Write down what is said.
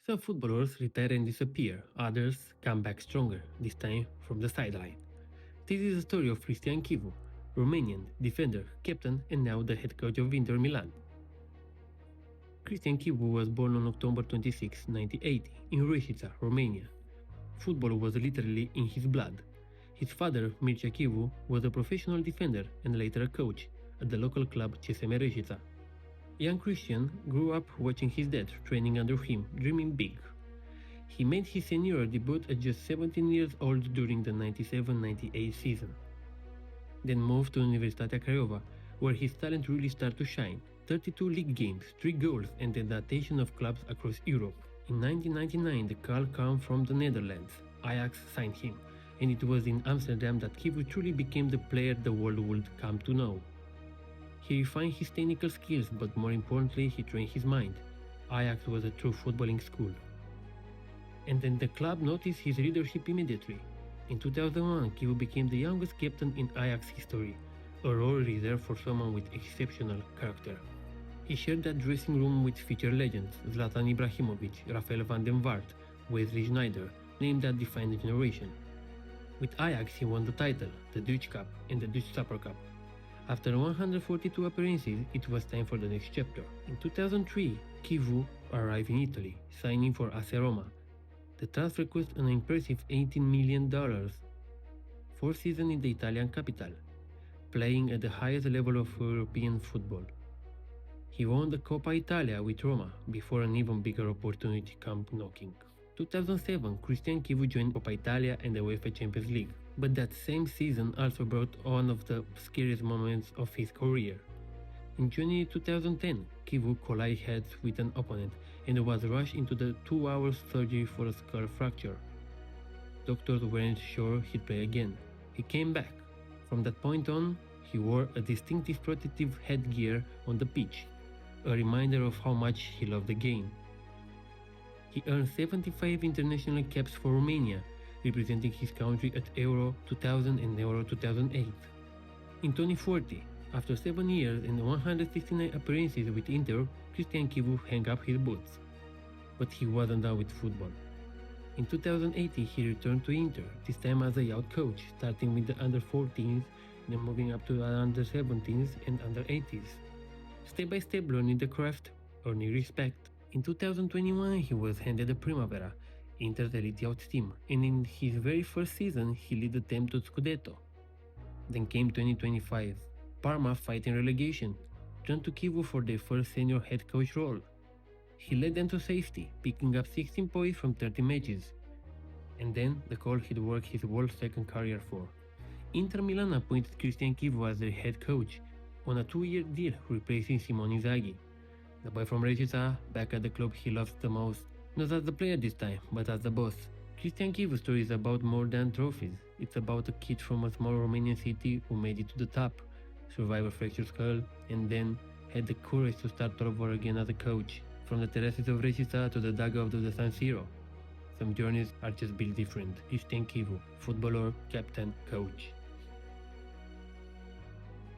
Some footballers retire and disappear, others come back stronger, this time from the sideline. This is the story of Cristian Chivu, Romanian defender, captain and now the head coach of Inter Milan. Cristian Chivu was born on October 26, 1980 in Reșița, Romania. Football was literally in his blood. His father, Mircea Chivu, was a professional defender and later a coach at the local club CSM Reșița. Young Cristian grew up watching his dad training under him, dreaming big. He made his senior debut at just 17 years old during the 97-98 season. Then moved to Universitatea Craiova, where his talent really started to shine. 32 league games, 3 goals and the attention of clubs across Europe. In 1999 the call came from the Netherlands. Ajax signed him, and it was in Amsterdam that Chivu truly became the player the world would come to know. He refined his technical skills, but more importantly he trained his mind. Ajax was a true footballing school. And then the club noticed his leadership immediately. In 2001 Chivu became the youngest captain in Ajax history, a role reserved for someone with exceptional character. He shared that dressing room with future legends Zlatan Ibrahimovic, Rafael van den Vaart, Wesley Sneijder, names that defined the generation. With Ajax he won the title, the Dutch Cup and the Dutch Super Cup. After 142 appearances, it was time for the next chapter. In 2003, Chivu arrived in Italy, signing for AC Roma. The transfer cost an impressive $18 million. 4 seasons in the Italian capital, playing at the highest level of European football. He won the Coppa Italia with Roma before an even bigger opportunity came knocking. 2007, Cristian Chivu joined Coppa Italia and the UEFA Champions League, but that same season also brought one of the scariest moments of his career. In January 2010, Chivu collided heads with an opponent and was rushed into the 2-hour surgery for a skull fracture. Doctors weren't sure he'd play again. He came back. From that point on, he wore a distinctive protective headgear on the pitch, a reminder of how much he loved the game. He earned 75 international caps for Romania, representing his country at Euro 2000 and Euro 2008. In 2040, after 7 years and 169 appearances with Inter, Cristian Chivu hung up his boots. But he wasn't done with football. In 2018 he returned to Inter, this time as a youth coach, starting with the under-14s, then moving up to the under-17s and under-80s. Step by step learning the craft, earning respect. In 2021 he was handed the Primavera, Inter's elite youth team, and in his very first season he led the team to Scudetto. Then came 2025, Parma fighting relegation, turned to Chivu for their first senior head coach role. He led them to safety, picking up 16 points from 30 matches. And then the call he'd worked his world's second career for. Inter Milan appointed Cristian Chivu as their head coach, on a 2-year deal replacing Simone Inzaghi. The boy from Reșița, back at the club he loves the most, not as the player this time, but as the boss. Cristian Chivu's story is about more than trophies. It's about a kid from a small Romanian city who made it to the top, survived a fractured skull, and then had the courage to start all over again as a coach. From the terraces of Reșița to the dugout of the San Siro. Some journeys are just built different. Cristian Chivu, footballer, captain, coach.